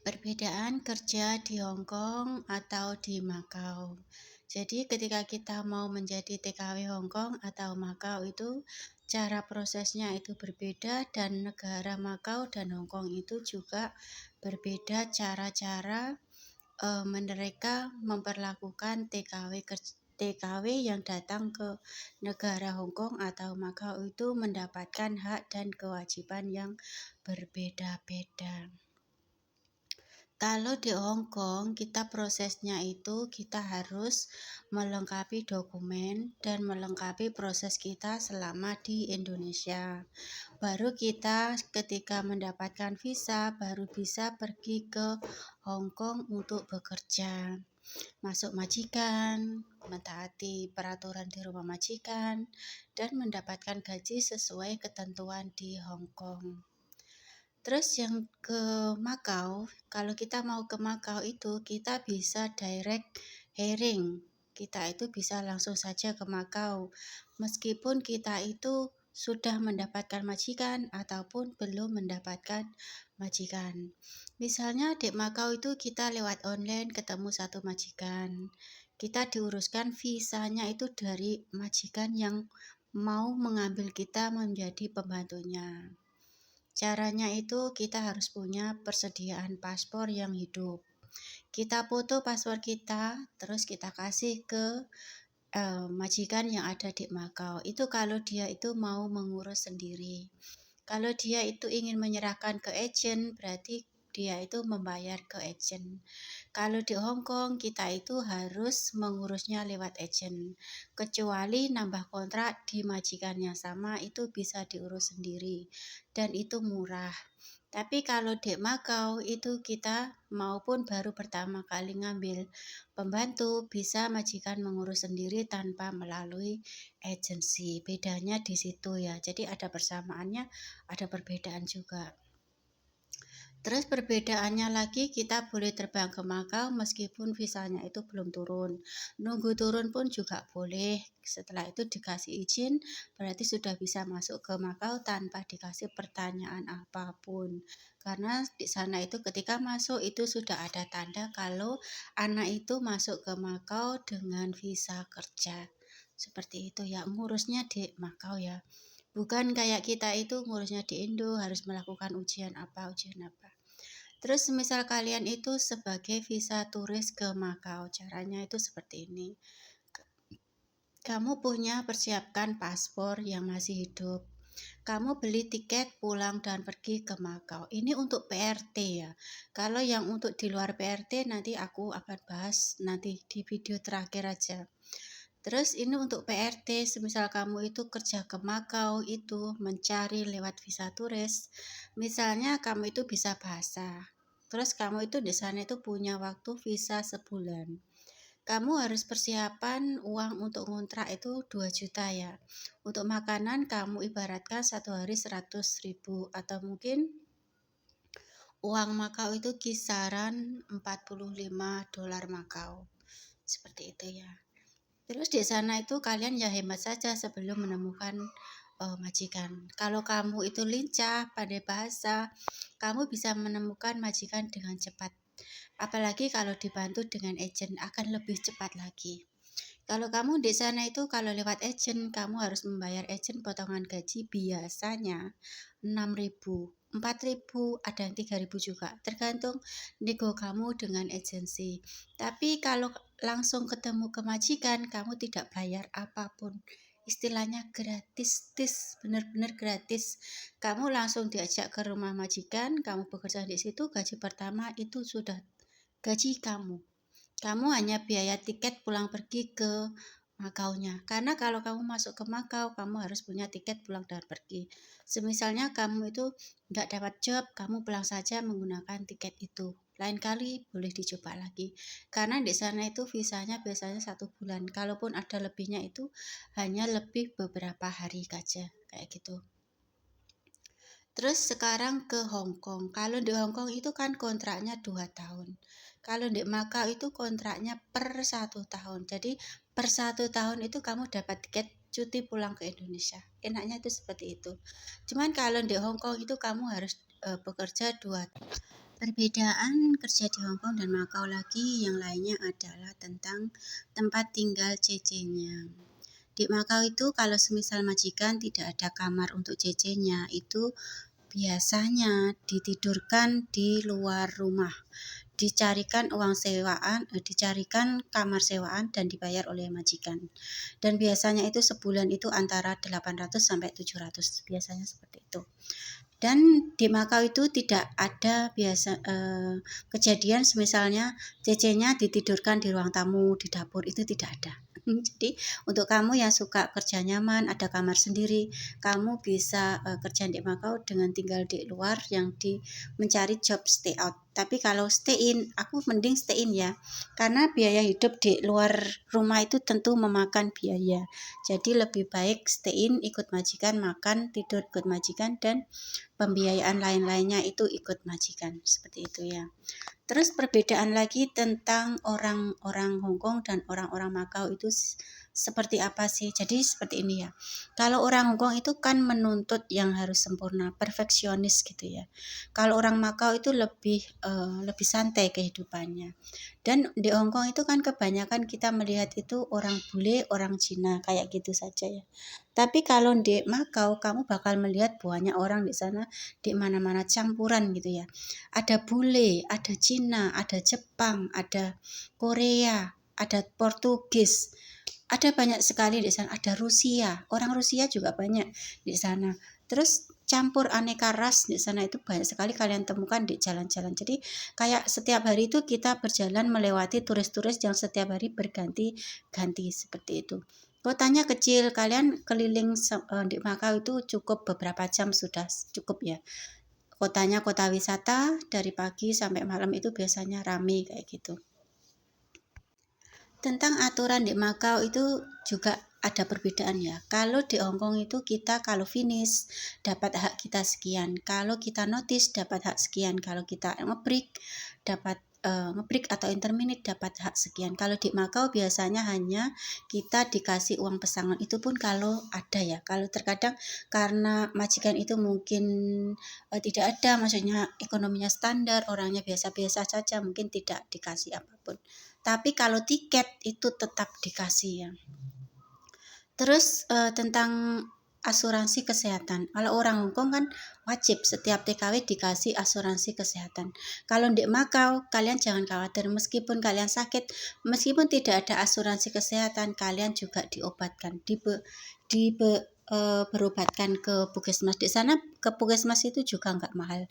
Perbedaan kerja di Hong Kong atau di Makau. Jadi ketika kita mau menjadi TKW Hong Kong atau Makau itu cara prosesnya itu berbeda, dan negara Makau dan Hong Kong itu juga berbeda cara-cara mereka memperlakukan TKW yang datang ke negara Hong Kong atau Makau itu mendapatkan hak dan kewajiban yang berbeda-beda. Kalau di Hong Kong, kita prosesnya itu kita harus melengkapi dokumen dan melengkapi proses kita selama di Indonesia. Baru kita ketika mendapatkan visa, baru bisa pergi ke Hong Kong untuk bekerja. Masuk majikan, mentaati peraturan di rumah majikan, dan mendapatkan gaji sesuai ketentuan di Hong Kong. Terus yang ke Makau, kalau kita mau ke Makau itu kita bisa direct hiring. Kita itu bisa langsung saja ke Makau. Meskipun kita itu sudah mendapatkan majikan ataupun belum mendapatkan majikan. Misalnya di Makau itu kita lewat online ketemu satu majikan. Kita diuruskan visanya itu dari majikan yang mau mengambil kita menjadi pembantunya. Caranya itu kita harus punya persediaan paspor yang hidup. Kita foto paspor kita, terus kita kasih ke majikan yang ada di Makau. Itu kalau dia itu mau mengurus sendiri. Kalau dia itu ingin menyerahkan ke agen, berarti dia itu membayar ke agen. Kalau di Hong Kong, kita itu harus mengurusnya lewat agen. Kecuali nambah kontrak di majikan yang sama, itu bisa diurus sendiri. Dan itu murah. Tapi kalau di Makau itu kita maupun baru pertama kali ngambil pembantu, bisa majikan mengurus sendiri tanpa melalui agensi. Bedanya di situ ya. Jadi ada persamaannya, ada perbedaan juga. Terus perbedaannya lagi, kita boleh terbang ke Makau meskipun visanya itu belum turun. Nunggu turun pun juga boleh. Setelah itu dikasih izin, berarti sudah bisa masuk ke Makau tanpa dikasih pertanyaan apapun. Karena di sana itu ketika masuk itu sudah ada tanda kalau anak itu masuk ke Makau dengan visa kerja. Seperti itu ya, ngurusnya di Makau ya. Bukan kayak kita itu ngurusnya di Indo, harus melakukan ujian apa. Terus misal kalian itu sebagai visa turis ke Makau, caranya itu seperti ini. Kamu punya persiapkan paspor yang masih hidup. Kamu beli tiket pulang dan pergi ke Makau. Ini untuk PRT ya. Kalau yang untuk di luar PRT nanti aku akan bahas nanti di video terakhir aja. Terus ini untuk PRT, semisal kamu itu kerja ke Makau itu mencari lewat visa turis. Misalnya kamu itu bisa bahasa. Terus kamu itu di sana itu punya waktu visa sebulan. Kamu harus persiapan uang untuk ngontrak itu 2 juta ya. Untuk makanan kamu ibaratkan satu hari 100.000 atau mungkin uang Makau itu kisaran 45 dolar Makau. Seperti itu ya. Terus di sana itu kalian ya hemat saja sebelum menemukan majikan. Kalau kamu itu lincah, pandai bahasa, kamu bisa menemukan majikan dengan cepat. Apalagi kalau dibantu dengan agen akan lebih cepat lagi. Kalau kamu di sana itu kalau lewat agen, kamu harus membayar agen potongan gaji biasanya 6.000, 4.000, ada yang 3.000 juga. Tergantung nego kamu dengan agensi. Tapi kalau langsung ketemu ke majikan, kamu tidak bayar apapun. Istilahnya gratis, benar-benar gratis. Kamu langsung diajak ke rumah majikan, kamu bekerja di situ, gaji pertama itu sudah gaji kamu. Kamu hanya biaya tiket pulang pergi ke Makaunya. Karena kalau kamu masuk ke Makau, kamu harus punya tiket pulang dan pergi. Semisalnya kamu itu nggak dapat job, kamu pulang saja menggunakan tiket itu. Lain kali boleh dicoba lagi. Karena di sana itu visanya biasanya 1 bulan. Kalaupun ada lebihnya itu hanya lebih beberapa hari saja. Kayak gitu. Terus sekarang ke Hong Kong. Kalau di Hong Kong itu kan kontraknya 2 tahun. Kalau di Makau itu kontraknya per 1 tahun. Jadi per 1 tahun itu kamu dapat tiket cuti pulang ke Indonesia. Enaknya itu seperti itu. Cuman kalau di Hong Kong itu kamu harus bekerja Perbedaan kerja di Hong Kong dan Makau lagi yang lainnya adalah tentang tempat tinggal CC-nya. Di Makau itu kalau semisal majikan tidak ada kamar untuk CC-nya, itu biasanya ditidurkan di luar rumah, dicarikan uang sewaan, dicarikan kamar sewaan dan dibayar oleh majikan. Dan biasanya itu sebulan itu antara 800 sampai 700, biasanya seperti itu. Dan di Makau itu tidak ada kejadian misalnya CC-nya ditidurkan di ruang tamu, di dapur, itu tidak ada. Jadi untuk kamu yang suka kerja nyaman, ada kamar sendiri, kamu bisa kerja di Makau dengan tinggal di luar yang mencari job stay out. Tapi kalau stay in, aku mending stay in ya, karena biaya hidup di luar rumah itu tentu memakan biaya. Jadi lebih baik stay in, ikut majikan, makan, tidur ikut majikan, dan pembiayaan lain-lainnya itu ikut majikan, seperti itu ya. Terus perbedaan lagi tentang orang-orang Hong Kong dan orang-orang Makau itu seperti apa sih? Jadi seperti ini ya. Kalau orang Hong Kong itu kan menuntut yang harus sempurna, perfeksionis gitu ya. Kalau orang Makau itu lebih santai kehidupannya. Dan di Hong Kong itu kan kebanyakan kita melihat itu orang bule, orang Cina, kayak gitu saja ya. Tapi kalau di Makau kamu bakal melihat banyak orang di sana, di mana-mana campuran gitu ya. Ada bule, ada Cina, ada Jepang, ada Korea, ada Portugis. Ada banyak sekali di sana, ada Rusia. Orang Rusia juga banyak di sana. Terus campur aneka ras di sana itu banyak sekali kalian temukan di jalan-jalan. Jadi kayak setiap hari itu kita berjalan melewati turis-turis yang setiap hari berganti-ganti seperti itu. Kotanya kecil, kalian keliling di Makau itu cukup beberapa jam sudah cukup ya. Kotanya kota wisata, dari pagi sampai malam itu biasanya ramai kayak gitu. Tentang aturan di Makau itu juga ada perbedaan ya. Kalau di Hong Kong itu kita kalau finish dapat hak kita sekian. Kalau kita notice dapat hak sekian. Kalau kita ngebreak dapat ngebreak atau interminute dapat hak sekian. Kalau di Makau biasanya hanya kita dikasih uang pesangon, itu pun kalau ada ya. Kalau terkadang karena majikan itu mungkin tidak ada, maksudnya ekonominya standar, orangnya biasa-biasa saja, mungkin tidak dikasih apapun. Tapi kalau tiket itu tetap dikasih ya. Terus tentang asuransi kesehatan. Kalau orang Hong Kong kan wajib setiap TKW dikasih asuransi kesehatan. Kalau di Makau kalian jangan khawatir, meskipun kalian sakit, meskipun tidak ada asuransi kesehatan, kalian juga diobatkan, berobatkan ke puskesmas. Di sana ke puskesmas itu juga nggak mahal,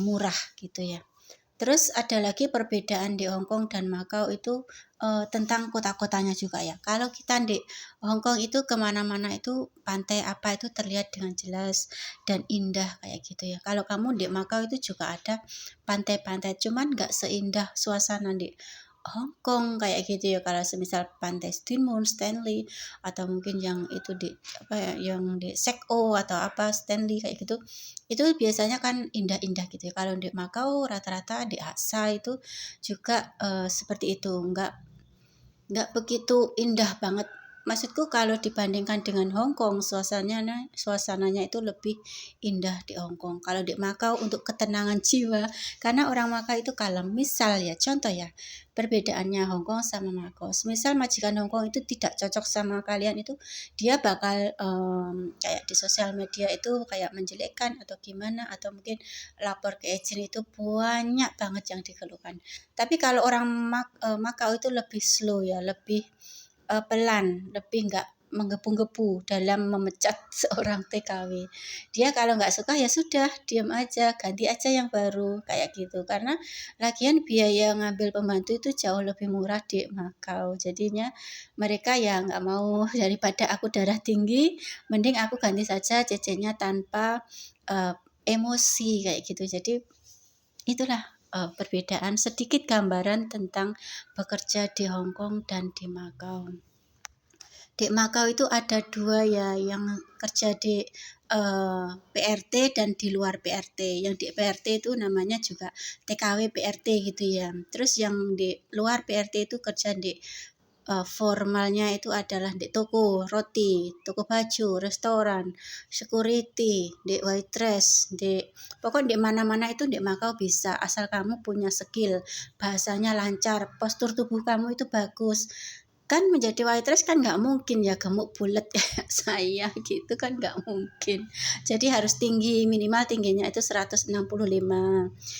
murah gitu ya. Terus ada lagi perbedaan di Hong Kong dan Makau itu tentang kota-kotanya juga ya. Kalau kita di Hong Kong itu kemana-mana itu pantai apa itu terlihat dengan jelas dan indah kayak gitu ya. Kalau kamu di Makau itu juga ada pantai-pantai, cuman nggak seindah suasana di Hong Kong kayak gitu ya. Kalau semisal pantai Stone Moon, Stanley, atau mungkin yang itu di apa ya, yang di Sek-O atau apa Stanley kayak gitu, itu biasanya kan indah-indah gitu ya. Kalau di Makau rata-rata di Asa itu juga seperti itu, nggak begitu indah banget. Maksudku kalau dibandingkan dengan Hong Kong, suasananya itu lebih indah di Hong Kong. Kalau di Makau untuk ketenangan jiwa, karena orang Makau itu kalem. Misal ya, contoh ya, perbedaannya Hong Kong sama Makau. Misal majikan Hong Kong itu tidak cocok sama kalian, itu dia bakal kayak di sosial media itu kayak menjelekkan atau gimana, atau mungkin lapor ke agent, itu banyak banget yang dikeluhkan. Tapi kalau orang Makau itu lebih slow ya, lebih pelan, lebih nggak menggebu-gebu dalam memecat seorang TKW. Dia kalau nggak suka ya sudah, diam aja, ganti aja yang baru kayak gitu. Karena lagian biaya ngambil pembantu itu jauh lebih murah di Makau. Jadinya mereka ya nggak mau, daripada aku darah tinggi, mending aku ganti saja CC-nya tanpa emosi kayak gitu. Jadi itulah perbedaan sedikit gambaran tentang bekerja di Hong Kong dan di Makau. Di Makau itu ada dua ya, yang kerja di PRT dan di luar PRT. Yang di PRT itu namanya juga TKW PRT gitu ya. Terus yang di luar PRT itu kerja di formalnya itu adalah di toko roti, toko baju, restoran, security, di waitress, pokoknya di mana-mana itu di Makau bisa, asal kamu punya skill, bahasanya lancar, postur tubuh kamu itu bagus. Kan menjadi waitress kan nggak mungkin ya gemuk bulat kayak saya gitu kan, nggak mungkin. Jadi harus tinggi, minimal tingginya itu 165,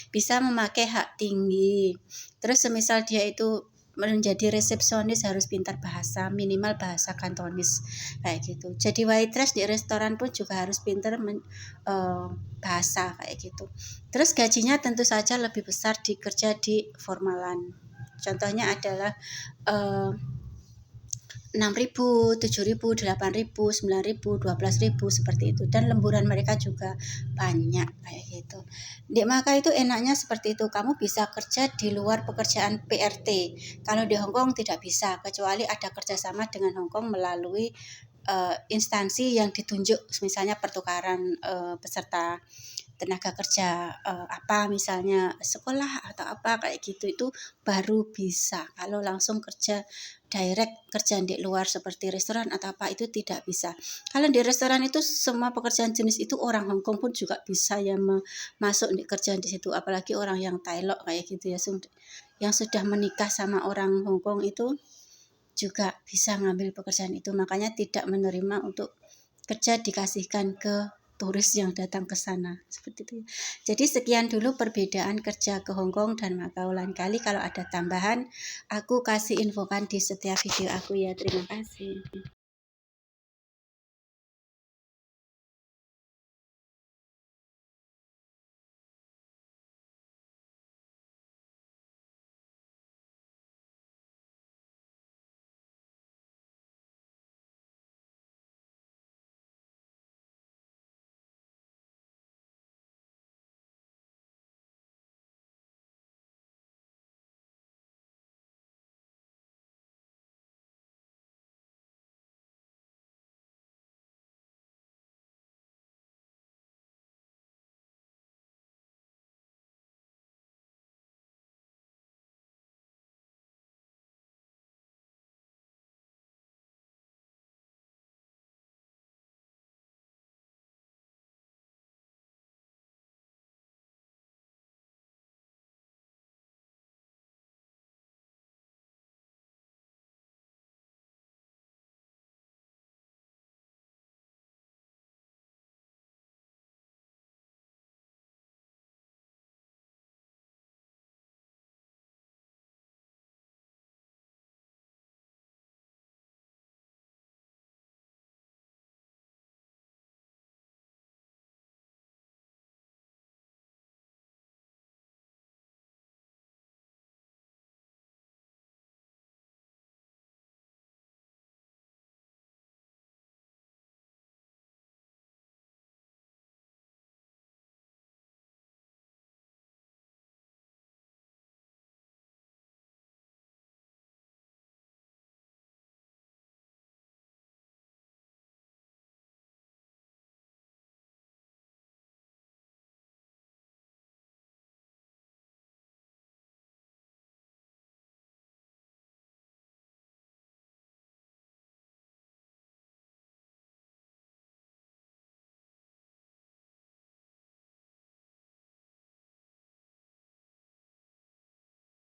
bisa memakai hak tinggi. Terus semisal dia itu menjadi resepsionis harus pintar bahasa, minimal bahasa Kantonis kayak gitu. Jadi waitress di restoran pun juga harus pintar bahasa kayak gitu. Terus gajinya tentu saja lebih besar kerja di formalan. Contohnya adalah 6.000, 7.000, 8.000, 9.000, 12.000 seperti itu, dan lemburan mereka juga banyak kayak gitu. Di Maka itu enaknya seperti itu, kamu bisa kerja di luar pekerjaan PRT. Kalau di Hongkong tidak bisa, kecuali ada kerjasama dengan Hongkong melalui instansi yang ditunjuk, misalnya pertukaran peserta tenaga kerja apa, misalnya sekolah atau apa kayak gitu, itu baru bisa. Kalau langsung kerja direct, kerja di luar seperti restoran atau apa, itu tidak bisa. Kalau di restoran itu semua pekerjaan jenis itu orang Hongkong pun juga bisa ya masuk di kerjaan di situ, apalagi orang yang Thailand kayak gitu ya, yang sudah menikah sama orang Hongkong itu juga bisa ngambil pekerjaan itu. Makanya tidak menerima untuk kerja dikasihkan ke turis yang datang ke sana seperti itu. Jadi sekian dulu perbedaan kerja ke Hongkong dan Makau. Lain kali kalau ada tambahan aku kasih infokan di setiap video aku ya. Terima kasih.